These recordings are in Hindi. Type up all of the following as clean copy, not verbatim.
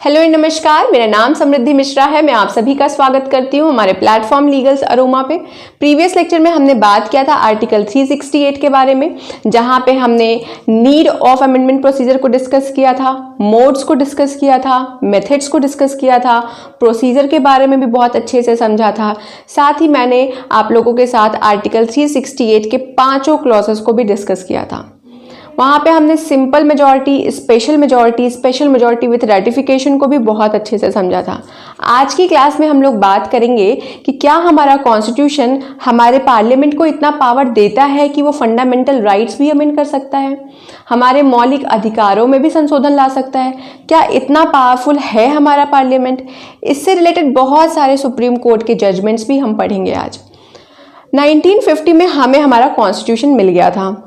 हेलो नमस्कार, मेरा नाम समृद्धि मिश्रा है। मैं आप सभी का स्वागत करती हूँ हमारे प्लेटफॉर्म लीगल्स अरोमा पे। प्रीवियस लेक्चर में हमने बात किया था आर्टिकल 368 के बारे में, जहाँ पे हमने नीड ऑफ अमेंडमेंट प्रोसीजर को डिस्कस किया था, मोड्स को डिस्कस किया था, मेथड्स को डिस्कस किया था, प्रोसीजर के बारे में भी बहुत अच्छे से समझा था। साथ ही मैंने आप लोगों के साथ आर्टिकल 368 के 5 क्लॉजेस को भी डिस्कस किया था। वहाँ पे हमने simple majority, special majority with ratification को भी बहुत अच्छे से समझा था। आज की क्लास में हम लोग बात करेंगे कि क्या हमारा कॉन्स्टिट्यूशन हमारे पार्लियामेंट को इतना पावर देता है कि वो फंडामेंटल राइट्स भी अमेंड कर सकता है, हमारे मौलिक अधिकारों में भी संशोधन ला सकता है। क्या इतना पावरफुल है हमारा पार्लियामेंट? इससे रिलेटेड बहुत सारे सुप्रीम कोर्ट के जजमेंट्स भी हम पढ़ेंगे आज। 1950 में हमें हमारा कॉन्स्टिट्यूशन मिल गया था।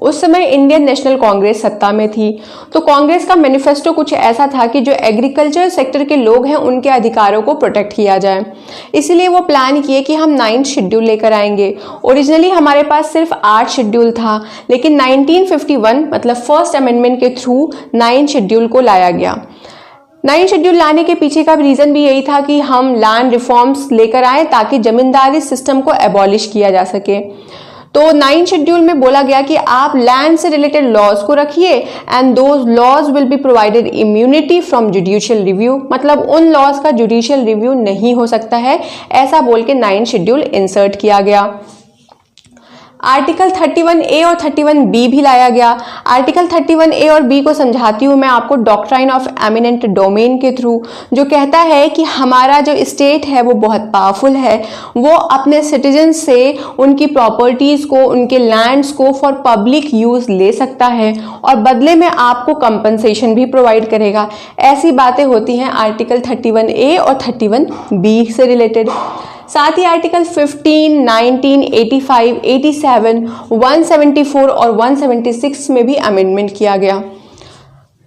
उस समय इंडियन नेशनल कांग्रेस सत्ता में थी, तो कांग्रेस का मैनिफेस्टो कुछ ऐसा था कि जो एग्रीकल्चर सेक्टर के लोग हैं उनके अधिकारों को प्रोटेक्ट किया जाए। इसीलिए वो प्लान किए कि हम 9th शेड्यूल लेकर आएंगे। ओरिजिनली हमारे पास सिर्फ 8 शेड्यूल था, लेकिन 1951 मतलब फर्स्ट अमेंडमेंट के थ्रू 9th शेड्यूल को लाया गया। 9th शेड्यूल लाने के पीछे का रीजन भी यही था कि हम लैंड रिफॉर्म्स लेकर आए ताकि जमींदारी सिस्टम को एबॉलिश किया जा सके। तो 9th शेड्यूल में बोला गया कि आप लैंड से रिलेटेड लॉज को रखिए and those laws will be provided immunity from judicial review, मतलब उन लॉज का जुडिशियल रिव्यू नहीं हो सकता है, ऐसा बोल के 9th शेड्यूल इंसर्ट किया गया। आर्टिकल 31A और 31B भी लाया गया। आर्टिकल 31A और B को समझाती हूँ मैं आपको डॉक्ट्राइन ऑफ एमिनेंट डोमेन के थ्रू, जो कहता है कि हमारा जो स्टेट है वो बहुत पावरफुल है, वो अपने सिटीजन से उनकी प्रॉपर्टीज़ को, उनके लैंड्स को फॉर पब्लिक यूज़ ले सकता है और बदले में आपको कंपनसेशन भी प्रोवाइड करेगा। ऐसी बातें होती हैं आर्टिकल 31A और 31B से रिलेटेड। साथ ही आर्टिकल 15, 19, 85, 87, 174 और 176 में भी अमेंडमेंट किया गया।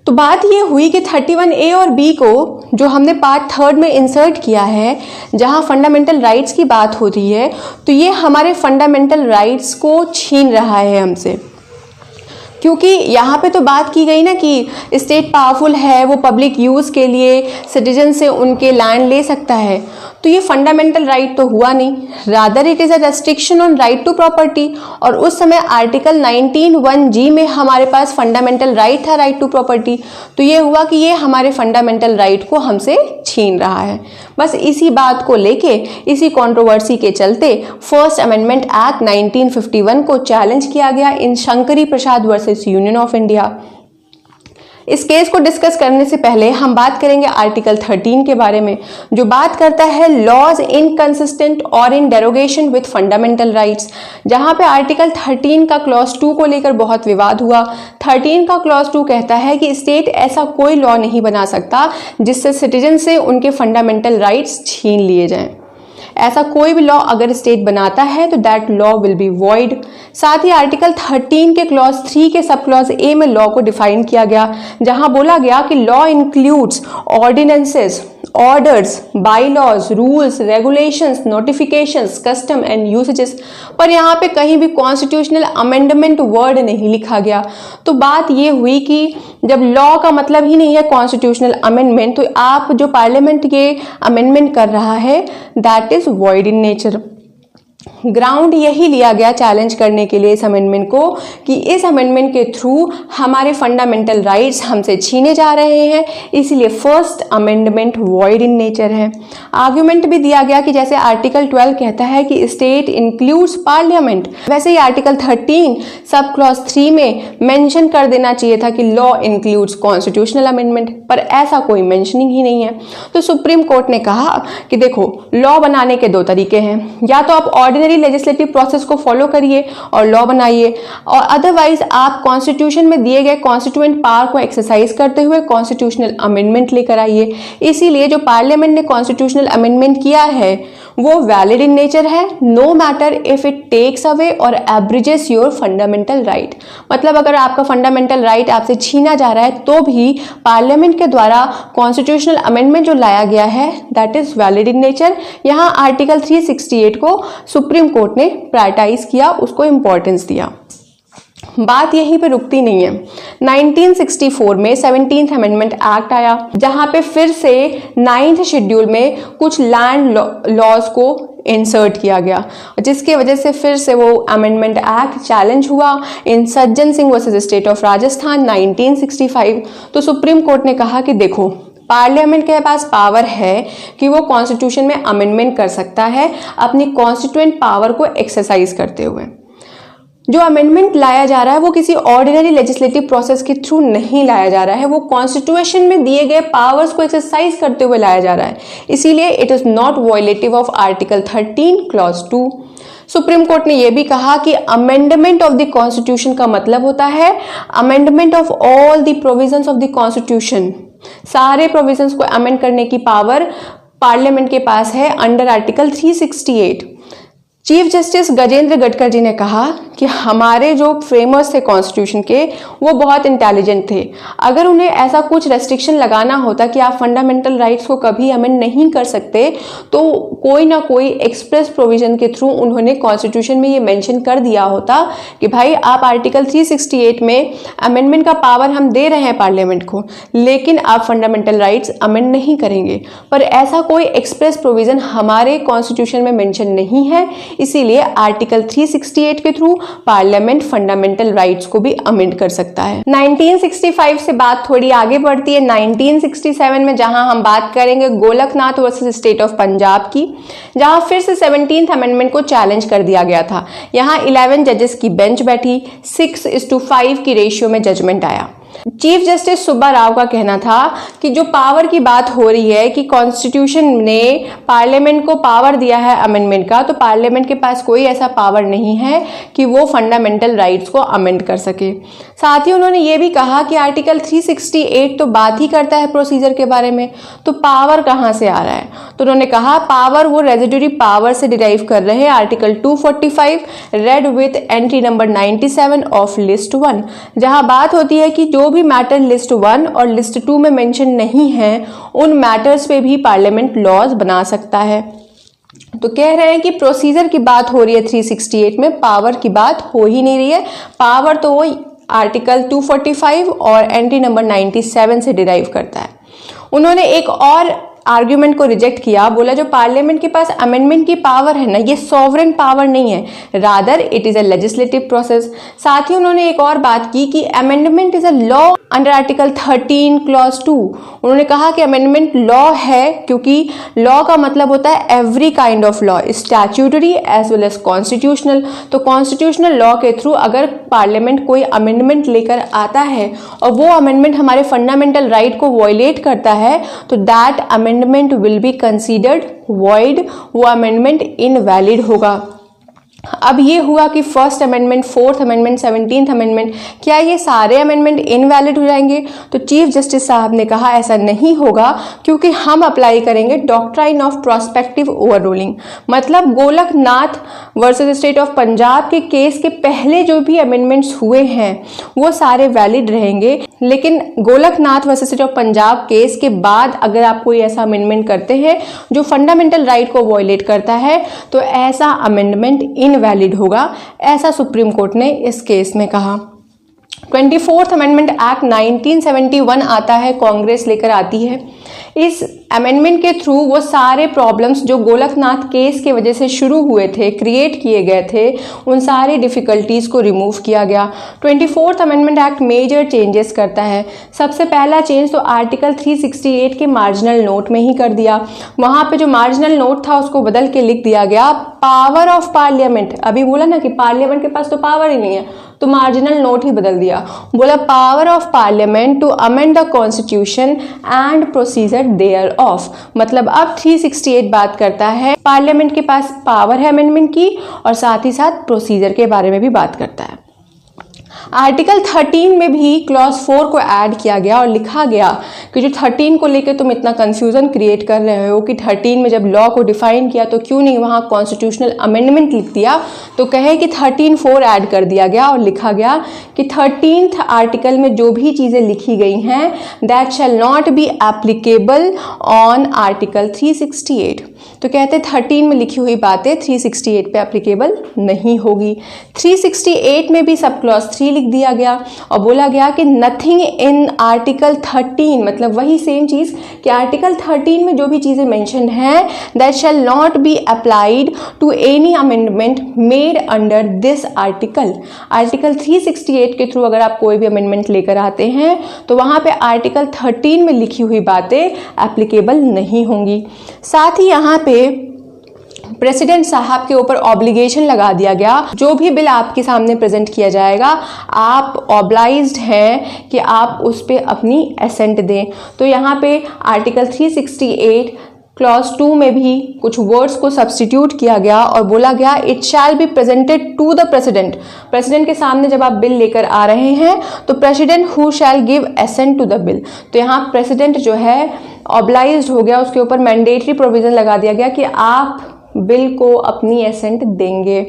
तो बात ये हुई कि 31A और B को जो हमने पार्ट 3 में इंसर्ट किया है, जहां फंडामेंटल राइट्स की बात होती है, तो ये हमारे फंडामेंटल राइट्स को छीन रहा है हमसे। क्योंकि यहाँ पे तो बात की गई ना कि स्टेट पावरफुल है, वो पब्लिक यूज़ के लिए सिटीजन से उनके लैंड ले सकता है, तो ये फंडामेंटल राइट तो हुआ नहीं, rather it is a restriction on right to property. और उस समय आर्टिकल 19(1)G में हमारे पास फंडामेंटल राइट था, राइट टू प्रॉपर्टी। तो ये हुआ कि ये हमारे फंडामेंटल राइट को हमसे छीन रहा है। बस इसी बात को लेके, इसी कंट्रोवर्सी के चलते फर्स्ट अमेंडमेंट एक्ट 1951 को चैलेंज किया गया इन शंकरी प्रसाद वर्सेस यूनियन ऑफ इंडिया। इस केस को डिस्कस करने से पहले हम बात करेंगे आर्टिकल 13 के बारे में, जो बात करता है लॉज इनकंसिस्टेंट और इन डेरोगेशन विथ फंडामेंटल राइट्स। जहां पे आर्टिकल 13 का क्लॉज 2 को लेकर बहुत विवाद हुआ। 13 का क्लॉज 2 कहता है कि स्टेट ऐसा कोई लॉ नहीं बना सकता जिससे सिटीजन से उनके फंडामेंटल राइट्स छीन लिए जाएं। ऐसा कोई भी लॉ अगर स्टेट बनाता है तो that law will be void. साथ ही आर्टिकल 13 के क्लॉज 3 के सब क्लॉज ए में लॉ को डिफाइन किया गया, जहां बोला गया कि law includes ordinances, orders, bylaws, rules, regulations, notifications, custom and usages. पर यहाँ पे कहीं भी कॉन्स्टिट्यूशनल अमेंडमेंट वर्ड नहीं लिखा गया। तो बात ये हुई कि जब लॉ का मतलब ही नहीं है कॉन्स्टिट्यूशनल अमेंडमेंट, तो आप जो पार्लियामेंट ये अमेंडमेंट कर रहा है that is void in nature. Ground यही लिया गया चैलेंज करने के लिए इस अमेंडमेंट को कि इस अमेंडमेंट के थ्रू हमारे फंडामेंटल राइट्स हमसे छीने जा रहे हैं, इसलिए फर्स्ट अमेंडमेंट वॉइड इन नेचर है। आर्ग्यूमेंट भी दिया गया कि जैसे आर्टिकल 12 कहता है कि स्टेट इंक्लूड्स पार्लियामेंट, वैसे ही आर्टिकल 13 सब क्लॉज 3 में मेंशन कर देना चाहिए था कि लॉ इंक्लूड्स कॉन्स्टिट्यूशनल अमेंडमेंट, पर ऐसा कोई मेंशनिंग ही नहीं है। तो सुप्रीम कोर्ट ने कहा कि देखो, लॉ बनाने के 2 तरीके हैं, या तो आप ऑर्डिनरी लेजिस्लेटिव प्रोसेस को फॉलो करिए और लॉ बनाइए, और अदरवाइज आप कॉन्स्टिट्यूशन में दिए गए कॉन्स्टिट्यूएंट पावर को एक्सरसाइज करते हुए कॉन्स्टिट्यूशनल अमेंडमेंट लेकर आइए। इसीलिए जो पार्लियामेंट ने कॉन्स्टिट्यूशनल अमेंडमेंट किया है वो वैलिड इन नेचर है, no matter if it takes away और एब्रिजेस योर फंडामेंटल राइट। मतलब अगर आपका फंडामेंटल राइट आपसे छीना जा रहा है तो भी पार्लियामेंट के द्वारा कॉन्स्टिट्यूशनल अमेंडमेंट जो लाया गया है that is valid in nature. यहाँ आर्टिकल 368 को सुप्रीम कोर्ट ने प्रायोरिटाइज किया, उसको इंपॉर्टेंस दिया। बात यहीं पे रुकती नहीं है। 1964 में 17th अमेंडमेंट एक्ट आया, जहां पे फिर से 9th शेड्यूल में कुछ लैंड लॉज को इंसर्ट किया गया, जिसकी वजह से फिर से वो अमेंडमेंट एक्ट चैलेंज हुआ इन Sajjan Singh versus state of Rajasthan 1965। तो सुप्रीम कोर्ट ने कहा कि देखो, पार्लियामेंट के पास पावर है कि वो कॉन्स्टिट्यूशन में अमेंडमेंट कर सकता है अपनी कॉन्स्टिट्यूएंट पावर को एक्सरसाइज करते हुए। जो अमेंडमेंट लाया जा रहा है वो किसी ऑर्डिनरी लेजिस्लेटिव प्रोसेस के थ्रू नहीं लाया जा रहा है, वो कॉन्स्टिट्यूशन में दिए गए पावर्स को एक्सरसाइज करते हुए लाया जा रहा है। इसीलिए it is not violative of article 13 clause 2। Supreme court ने यह भी कहा कि अमेंडमेंट ऑफ द कॉन्स्टिट्यूशन का मतलब होता है amendment of all the provisions of the constitution. सारे प्रोविजंस को अमेंड करने की पावर पार्लियामेंट के पास है under article 368। Chief justice Gajendragadkar ji ने कहा कि हमारे जो फ्रेमर्स थे कॉन्स्टिट्यूशन के वो बहुत इंटेलिजेंट थे। अगर उन्हें ऐसा कुछ रेस्ट्रिक्शन लगाना होता कि आप फंडामेंटल राइट्स को कभी अमेंड नहीं कर सकते, तो कोई ना कोई एक्सप्रेस प्रोविजन के थ्रू उन्होंने कॉन्स्टिट्यूशन में ये मेंशन कर दिया होता कि भाई आप आर्टिकल 368 में अमेंडमेंट का पावर हम दे रहे हैं पार्लियामेंट को, लेकिन आप फंडामेंटल राइट्स अमेंड नहीं करेंगे। पर ऐसा कोई एक्सप्रेस प्रोविजन हमारे कॉन्स्टिट्यूशन में मेंशन नहीं है, इसीलिए आर्टिकल 368 के थ्रू पार्लियामेंट फंडामेंटल राइट्स को भी अमेंड कर सकता है। 1965 से बात थोड़ी आगे बढ़ती है 1967 में, जहां हम बात करेंगे Golaknath versus state of Punjab की, जहां फिर से 17th अमेंडमेंट को चैलेंज कर दिया गया था। यहां 11 जजेस की बेंच बैठी, 6:5 की रेशियो में जजमेंट आया। चीफ जस्टिस सुब्बा राव का कहना था कि जो पावर की बात हो रही है कि कॉन्स्टिट्यूशन ने पार्लियामेंट को पावर दिया है अमेंडमेंट का, तो पार्लियामेंट के पास कोई ऐसा पावर नहीं है कि वो फंडामेंटल राइट्स को अमेंड कर सके। साथ ही उन्होंने ये भी कहा कि आर्टिकल 368 तो बात ही करता है प्रोसीजर के बारे में, तो पावर कहाँ से आ रहा है? तो उन्होंने कहा पावर वो रेजिडुअरी पावर से डिराइव कर रहे हैं article 245 red with entry number 97 of list 1, जहां बात होती है कि जो भी मैटर लिस्ट 1 और लिस्ट 2 में मेंशन नहीं है उन मैटर्स पे भी पार्लियामेंट लॉज बना सकता है। तो कह रहे हैं कि प्रोसीजर की बात हो रही है 368 में, पावर की बात हो ही नहीं रही है। पावर तो वो आर्टिकल 245 और एंट्री नंबर 97 से डिराइव करता है। उन्होंने एक और आर्ग्यूमेंट को रिजेक्ट किया, बोला जो पार्लियामेंट के पास अमेंडमेंट की पावर है ना, ये सॉवरेन पावर नहीं है, rather it is a legislative process. साथ ही उन्होंने एक और बात की कि amendment is a law under article 13 clause 2। उन्होंने कहा कि अमेंडमेंट लॉ है क्योंकि लॉ का मतलब होता है every kind of law, statutory as well as constitutional. तो कॉन्स्टिट्यूशनल लॉ के थ्रू अगर पार्लियामेंट कोई अमेंडमेंट लेकर आता है और वो अमेंडमेंट हमारे फंडामेंटल राइट को वॉयलेट करता है, तो that amendment will be considered void, वो अमेंडमेंट इनवैलिड होगा। अब ये हुआ कि first amendment, fourth amendment, 17th amendment, क्या ये सारे अमेंडमेंट इनवैलिड हो जाएंगे? तो चीफ जस्टिस साहब ने कहा ऐसा नहीं होगा, क्योंकि हम अप्लाई करेंगे doctrine of prospective overruling. मतलब Golaknath versus state of Punjab के केस के पहले जो भी अमेंडमेंट्स हुए हैं वो सारे वैलिड रहेंगे, लेकिन Golaknath versus state of Punjab case के बाद अगर आप कोई ऐसा अमेंडमेंट करते हैं जो फंडामेंटल राइट को वॉयलेट करता है, तो ऐसा अमेंडमेंट इनवैलिड होगा, ऐसा सुप्रीम कोर्ट ने इस केस में कहा। 24th अमेंडमेंट एक्ट 1971 आता है, कांग्रेस लेकर आती है। इस अमेंडमेंट के थ्रू वो सारे प्रॉब्लम्स जो गोलकनाथ केस के वजह से शुरू हुए थे, क्रिएट किए गए थे, उन सारी डिफिकल्टीज को रिमूव किया गया। 24th amendment act major changes करता है। सबसे पहला चेंज तो आर्टिकल 368 के मार्जिनल नोट में ही कर दिया। वहां पे जो मार्जिनल नोट था उसको बदल के लिख दिया गया पावर ऑफ पार्लियामेंट। अभी बोला ना कि पार्लियामेंट के पास तो पावर ही नहीं है, तो मार्जिनल नोट ही बदल दिया, बोला power of parliament to amend the constitution and procedure thereof. मतलब अब 368 बात करता है पार्लियामेंट के पास पावर है अमेंडमेंट की, और साथ ही साथ प्रोसीजर के बारे में भी बात करता है। आर्टिकल 13 में भी क्लॉज 4 को ऐड किया गया और लिखा गया कि जो 13 को लेकर तुम इतना कंफ्यूजन क्रिएट कर रहे हो कि 13 में जब लॉ को डिफाइन किया तो क्यों नहीं वहां कॉन्स्टिट्यूशनल अमेंडमेंट लिख दिया, तो कहे कि 13(4) ऐड कर दिया गया और लिखा गया कि 13th आर्टिकल में जो भी चीजें लिखी गई हैं that shall not be applicable on article 368। तो कहते 13 में लिखी हुई बातें 368 पे एप्लीकेबल नहीं होगी। 368 में भी सब क्लॉज 3 लिख दिया गया और बोला गया कि नथिंग इन आर्टिकल 13, मतलब वही सेम चीज़ कि आर्टिकल 13 में जो भी चीज़ें मेंशन हैं that shall not be applied to any amendment made under this article. Article 368 के थ्रू अगर आप कोई भी अमेंडमेंट लेकर आते हैं तो वहाँ पे आर्टिकल 13 में लिखी हुई बातें एप्लीकेबल नहीं होंगी। साथ ही यहाँ पे प्रेसिडेंट साहब के ऊपर ऑब्लिगेशन लगा दिया गया, जो भी बिल आपके सामने प्रेजेंट किया जाएगा आप ऑब्लाइज्ड हैं कि आप उस पर अपनी एसेंट दें। तो यहाँ पे आर्टिकल 368 क्लॉज 2 में भी कुछ वर्ड्स को सब्स्टिट्यूट किया गया और बोला गया it shall be presented to the president. President के सामने जब आप बिल लेकर आ रहे हैं तो president who shall give assent to the bill, तो यहाँ प्रेसिडेंट जो है ऑब्लाइज्ड हो गया, उसके ऊपर मैंडेटरी प्रोविजन लगा दिया गया कि आप बिल को अपनी एसेंट देंगे।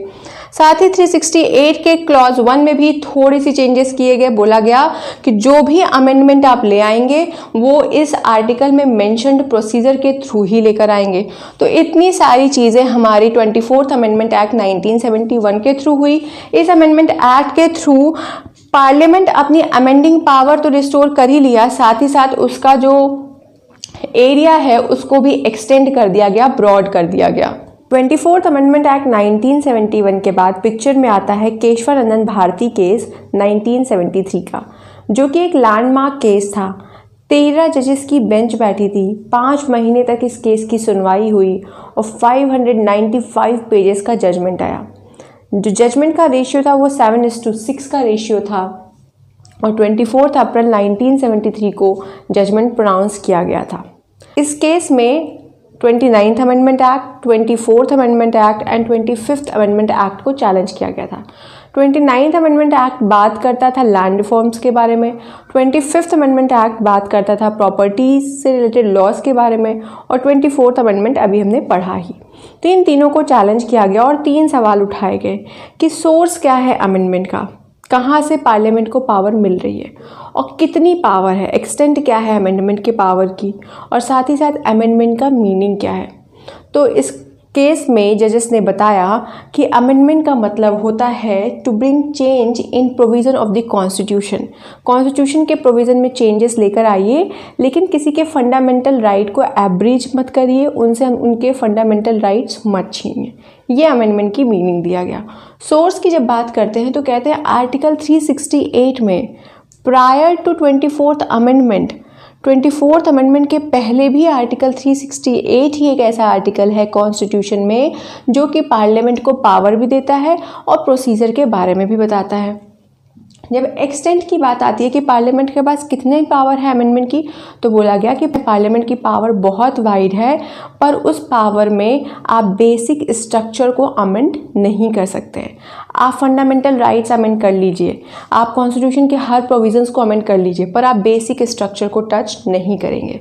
साथ ही 368 के क्लॉज 1 में भी थोड़ी सी चेंजेस किए गए। बोला गया कि जो भी अमेंडमेंट आप ले आएंगे वो इस आर्टिकल में मेंशन्ड प्रोसीजर के थ्रू ही लेकर आएंगे। तो इतनी सारी चीज़ें हमारी 24th अमेंडमेंट एक्ट 1971 के थ्रू हुई। इस अमेंडमेंट एक्ट के थ्रू पार्लियामेंट अपनी अमेंडिंग पावर तो रिस्टोर कर ही लिया, साथ ही साथ उसका जो एरिया है उसको भी एक्सटेंड कर दिया गया, ब्रॉड कर दिया गया। 24th अमेंडमेंट एक्ट 1971 के बाद पिक्चर में आता है केशवानंदन भारती केस 1973 का, जो कि एक लैंडमार्क केस था। 13 जजेस की बेंच बैठी थी, 5 महीने तक इस केस की सुनवाई हुई और 595 पेजेस का जजमेंट आया। जो जजमेंट का रेशियो था वो 7:6 का रेशियो था और 24 अप्रैल 1973 को जजमेंट प्रोनाउंस किया गया था। इस केस में 29th amendment act, 24th amendment act and 25th amendment act को चैलेंज किया गया था। 29th अमेंडमेंट एक्ट बात करता था लैंड रिफॉर्म्स के बारे में, 25th अमेंडमेंट एक्ट बात करता था प्रॉपर्टीज से रिलेटेड लॉज के बारे में और 24th अमेंडमेंट अभी हमने पढ़ा ही। तो इन तीनों को चैलेंज किया गया और 3 सवाल उठाए गए कि सोर्स क्या है अमेंडमेंट का, कहाँ से पार्लियामेंट को पावर मिल रही है और कितनी पावर है, एक्सटेंट क्या है अमेंडमेंट के पावर की, और साथ ही साथ अमेंडमेंट का मीनिंग क्या है। तो इस केस में जजेस ने बताया कि अमेंडमेंट का मतलब होता है to bring change in provision of the constitution. Constitution के प्रोविज़न में चेंजेस लेकर आइए, लेकिन किसी के फंडामेंटल राइट को एब्रिज मत करिए, उनसे उनके फंडामेंटल राइट्स मत छीनिए। ये अमेंडमेंट की मीनिंग दिया गया। सोर्स की जब बात करते हैं तो कहते हैं आर्टिकल 368 में prior to 24th amendment, 24th amendment के पहले भी आर्टिकल 368 ही एक ऐसा आर्टिकल है कॉन्स्टिट्यूशन में जो कि पार्लियामेंट को पावर भी देता है और प्रोसीजर के बारे में भी बताता है। जब एक्सटेंट की बात आती है कि पार्लियामेंट के पास कितने पावर है अमेंडमेंट की, तो बोला गया कि पार्लियामेंट की पावर बहुत वाइड है, पर उस पावर में आप बेसिक स्ट्रक्चर को अमेंड नहीं कर सकते हैं। आप फंडामेंटल राइट्स अमेंड कर लीजिए, आप कॉन्स्टिट्यूशन के हर प्रोविजंस को अमेंड कर लीजिए, पर आप बेसिक स्ट्रक्चर को टच नहीं करेंगे।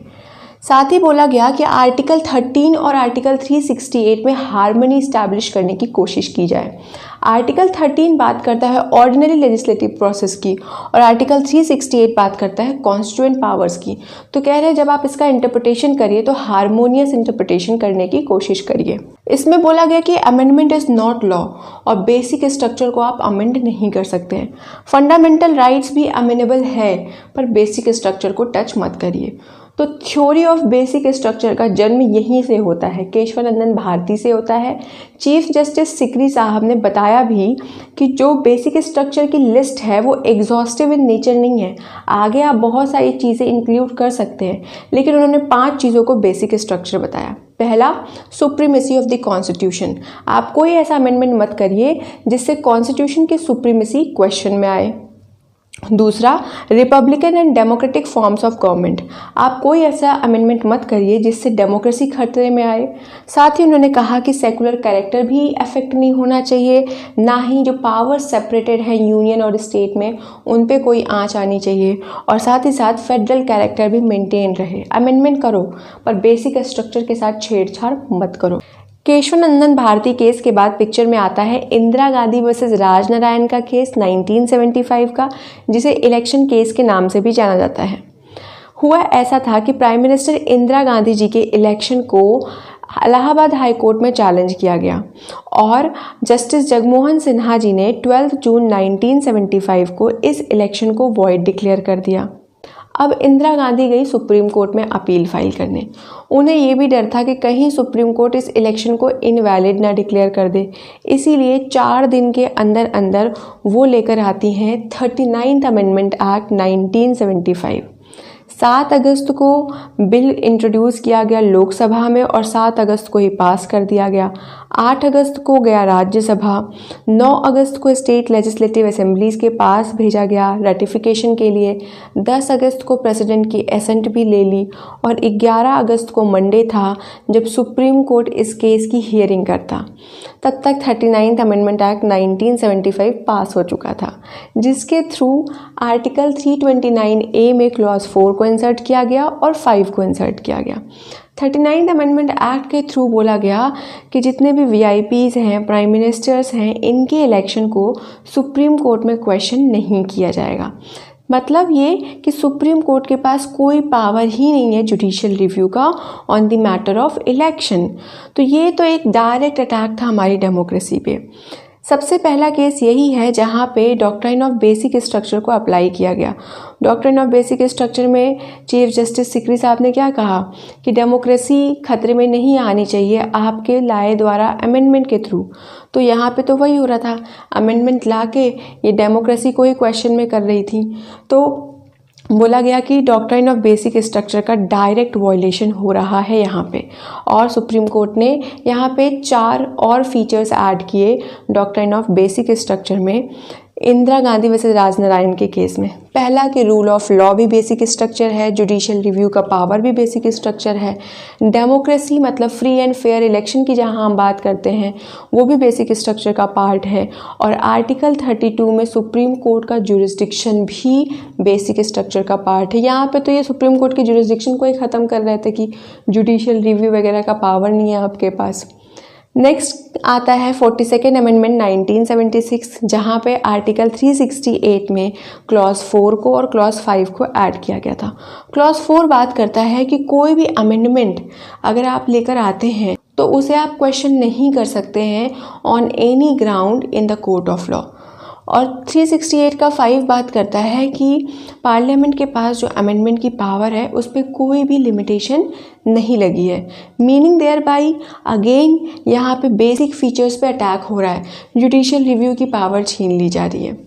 साथ ही बोला गया कि आर्टिकल 13 और आर्टिकल 368 में हार्मनी इस्टेब्लिश करने की कोशिश की जाए। आर्टिकल 13 बात करता है ऑर्डिनरी लेजिस्लेटिव प्रोसेस की और आर्टिकल 368 बात करता है कॉन्स्टिट्यूएंट पावर्स की। तो कह रहे हैं जब आप इसका इंटरप्रिटेशन करिए तो हार्मोनियस इंटरप्रिटेशन करने की कोशिश करिए। इसमें बोला गया कि अमेंडमेंट इज नॉट लॉ और बेसिक स्ट्रक्चर को आप अमेंड नहीं कर सकते हैं। फंडामेंटल राइट्स भी अमेनेबल है, पर बेसिक स्ट्रक्चर को टच मत करिए। तो थ्योरी ऑफ बेसिक स्ट्रक्चर का जन्म यहीं से होता है, केशवानंदन भारती से होता है। चीफ जस्टिस सिकरी साहब ने बताया भी कि जो बेसिक स्ट्रक्चर की लिस्ट है वो एग्जॉस्टिव इन नेचर नहीं है, आगे आप बहुत सारी चीज़ें इंक्लूड कर सकते हैं, लेकिन उन्होंने 5 चीज़ों को बेसिक स्ट्रक्चर बताया। पहला, सुप्रीमेसी ऑफ द कॉन्स्टिट्यूशन। आप कोई ऐसा अमेंडमेंट मत करिए जिससे कॉन्स्टिट्यूशन की सुप्रीमेसी क्वेश्चन में आए। दूसरा, Republican and democratic forms of government. आप कोई ऐसा अमेंडमेंट मत करिए जिससे डेमोक्रेसी खतरे में आए। साथ ही उन्होंने कहा कि सेकुलर कैरेक्टर भी अफेक्ट नहीं होना चाहिए, ना ही जो पावर सेपरेटेड है यूनियन और स्टेट में उन पे कोई आंच आनी चाहिए, और साथ ही साथ फेडरल कैरेक्टर भी मेंटेन रहे। अमेंडमेंट करो पर बेसिक स्ट्रक्चर के साथ छेड़छाड़ मत करो। केशवानंदन भारती केस के बाद पिक्चर में आता है इंदिरा गांधी वर्सेस राजनारायण का केस 1975 का, जिसे इलेक्शन केस के नाम से भी जाना जाता है। हुआ ऐसा था कि प्राइम मिनिस्टर इंदिरा गांधी जी के इलेक्शन को इलाहाबाद हाई कोर्ट में चैलेंज किया गया और जस्टिस जगमोहन सिन्हा जी ने 12 जून 1975 को इस इलेक्शन को वॉइड डिक्लेयर कर दिया। अब इंदिरा गांधी गई सुप्रीम कोर्ट में अपील फाइल करने। उन्हें ये भी डर था कि कहीं सुप्रीम कोर्ट इस इलेक्शन को इनवैलिड ना डिक्लेयर कर दे, इसीलिए 4 दिन के अंदर अंदर वो लेकर आती हैं 39th अमेंडमेंट एक्ट 1975। 7 अगस्त को बिल इंट्रोड्यूस किया गया लोकसभा में और 7 अगस्त को ही पास कर दिया गया। 8 अगस्त को गया राज्यसभा, 9 अगस्त को स्टेट लेजिस्लेटिव असेंबलीज के पास भेजा गया रेटिफिकेशन के लिए, 10 अगस्त को प्रेसिडेंट की एसेंट भी ले ली और 11 अगस्त को मंडे था जब सुप्रीम कोर्ट इस केस की हियरिंग करता। तब तक 39th अमेंडमेंट एक्ट 1975 पास हो चुका था, जिसके थ्रू आर्टिकल 329A में क्लॉज 4 को इंसर्ट किया गया और 5 को इंसर्ट किया गया। 39th अमेंडमेंट एक्ट के थ्रू बोला गया कि जितने भी VIPs हैं, प्राइम मिनिस्टर्स हैं, इनके इलेक्शन को सुप्रीम कोर्ट में क्वेश्चन नहीं किया जाएगा। मतलब ये कि सुप्रीम कोर्ट के पास कोई पावर ही नहीं है जुडिशियल रिव्यू का on the matter of election. तो ये तो एक डायरेक्ट अटैक था हमारी डेमोक्रेसी पे। सबसे पहला केस यही है जहाँ पे डॉक्ट्राइन ऑफ बेसिक स्ट्रक्चर को अप्लाई किया गया। डॉक्ट्राइन ऑफ बेसिक स्ट्रक्चर में चीफ जस्टिस सिकरी साहब ने क्या कहा कि डेमोक्रेसी खतरे में नहीं आनी चाहिए आपके लाए द्वारा अमेंडमेंट के थ्रू। तो यहाँ पे तो वही हो रहा था, अमेंडमेंट ला के ये डेमोक्रेसी को ही क्वेश्चन में कर रही थी। तो बोला गया कि डॉक्ट्राइन ऑफ बेसिक स्ट्रक्चर का डायरेक्ट वायलेशन हो रहा है यहाँ पे, और सुप्रीम कोर्ट ने यहाँ पे 4 और फीचर्स ऐड किए डॉक्ट्राइन ऑफ बेसिक स्ट्रक्चर में इंदिरा गांधी वर्सेस राजनारायण के केस में। पहला कि रूल ऑफ लॉ भी बेसिक स्ट्रक्चर है, जुडिशियल रिव्यू का पावर भी बेसिक स्ट्रक्चर है, डेमोक्रेसी मतलब फ्री एंड फेयर इलेक्शन की जहां हम बात करते हैं वो भी बेसिक स्ट्रक्चर का पार्ट है, और आर्टिकल 32 में सुप्रीम कोर्ट का जुरिस्डिक्शन भी बेसिक स्ट्रक्चर का पार्ट है। यहाँ पे तो ये सुप्रीम कोर्ट के जुरिस्डिक्शन को ही ख़त्म कर रहे थे कि जुडिशियल रिव्यू वगैरह का पावर नहीं है आपके पास। नेक्स्ट आता है 42nd अमेंडमेंट 1976, जहाँ पे आर्टिकल 368 में क्लॉज 4 को और क्लॉज 5 को ऐड किया गया था। क्लॉज 4 बात करता है कि कोई भी अमेंडमेंट अगर आप लेकर आते हैं तो उसे आप क्वेश्चन नहीं कर सकते हैं on any ground in the court of law. और 368 का 5 बात करता है कि पार्लियामेंट के पास जो अमेंडमेंट की पावर है उस पर कोई भी लिमिटेशन नहीं लगी है। मीनिंग देयर बाई अगेन यहाँ पे बेसिक फीचर्स पे अटैक हो रहा है, जुडिशियल रिव्यू की पावर छीन ली जा रही है।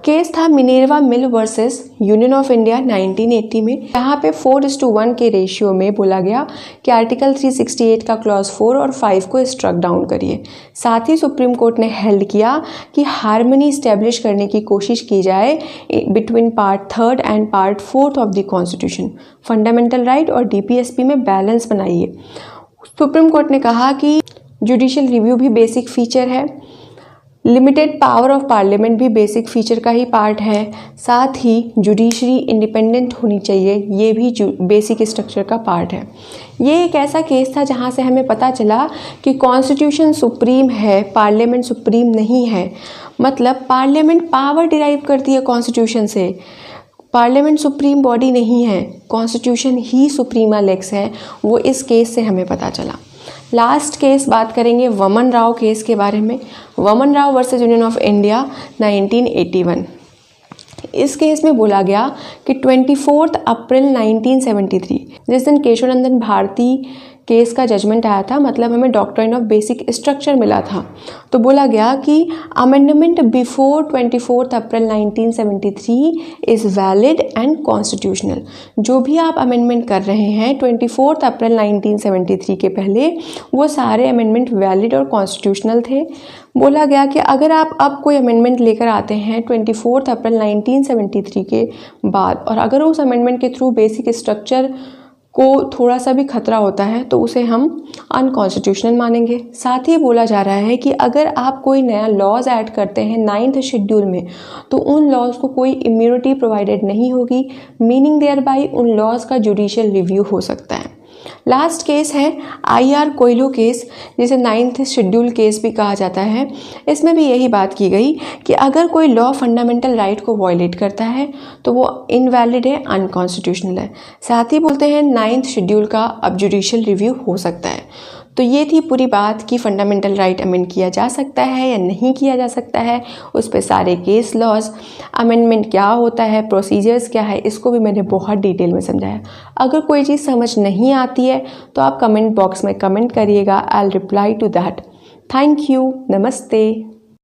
केस था मिनेर्वा मिल वर्सेस यूनियन ऑफ इंडिया 1980 में, जहाँ पे 4:1 के रेशियो में बोला गया कि आर्टिकल 368 का क्लॉज 4 और 5 को स्ट्रक डाउन करिए। साथ ही सुप्रीम कोर्ट ने हेल्ड किया कि हार्मनी इस्टेब्लिश करने की कोशिश की जाए between part 3 and part 4 of the constitution, fundamental right और DPSP में बैलेंस बनाइए। सुप्रीम कोर्ट ने कहा कि जुडिशियल रिव्यू भी बेसिक फीचर है, लिमिटेड पावर ऑफ पार्लियामेंट भी बेसिक फीचर का ही पार्ट है, साथ ही जुडिशरी इंडिपेंडेंट होनी चाहिए, ये भी बेसिक स्ट्रक्चर का पार्ट है। ये एक ऐसा केस था जहाँ से हमें पता चला कि कॉन्स्टिट्यूशन सुप्रीम है, पार्लियामेंट सुप्रीम नहीं है। मतलब पार्लियामेंट पावर डिराइव करती है कॉन्स्टिट्यूशन से, पार्लियामेंट सुप्रीम बॉडी नहीं है, कॉन्स्टिट्यूशन ही सुप्रीमा लेक्स है। वो इस केस से हमें पता चला। लास्ट केस बात करेंगे वमन राव केस के बारे में, वमन Rao versus union of India 1981। इस केस में बोला गया कि 24 अप्रैल 1973 जिस दिन केशवानंदन भारती केस का जजमेंट आया था, मतलब हमें डॉक्ट्राइन ऑफ बेसिक स्ट्रक्चर मिला था, तो बोला गया कि amendment before 24 April 1973 is valid and constitutional. जो भी आप अमेंडमेंट कर रहे हैं 24 अप्रैल 1973 के पहले, वो सारे अमेंडमेंट वैलिड और कॉन्स्टिट्यूशनल थे। बोला गया कि अगर आप अब कोई अमेंडमेंट लेकर आते हैं 24 अप्रैल 1973 के बाद, और अगर उस अमेंडमेंट के थ्रू बेसिक स्ट्रक्चर को थोड़ा सा भी खतरा होता है तो उसे हम अनकॉन्स्टिट्यूशनल मानेंगे। साथ ही बोला जा रहा है कि अगर आप कोई नया लॉज ऐड करते हैं 9th शेड्यूल में तो उन लॉज को कोई इम्यूनिटी प्रोवाइडेड नहीं होगी, मीनिंग देयर बाई उन लॉज का जुडिशियल रिव्यू हो सकता है। लास्ट केस है IR कोयलो केस, जिसे 9th शेड्यूल केस भी कहा जाता है। इसमें भी यही बात की गई कि अगर कोई लॉ फंडामेंटल राइट को वायलेट करता है तो वो इनवैलिड है, अनकॉन्स्टिट्यूशनल है। साथ ही बोलते हैं 9th शेड्यूल का अब जुडिशियल रिव्यू हो सकता है। तो ये थी पूरी बात कि फंडामेंटल राइट अमेंड किया जा सकता है या नहीं किया जा सकता है, उस पे सारे केस लॉज, अमेंडमेंट क्या होता है, प्रोसीजर्स क्या है, इसको भी मैंने बहुत डिटेल में समझाया। अगर कोई चीज़ समझ नहीं आती है तो आप कमेंट बॉक्स में कमेंट करिएगा, I will reply to that. Thank you, नमस्ते।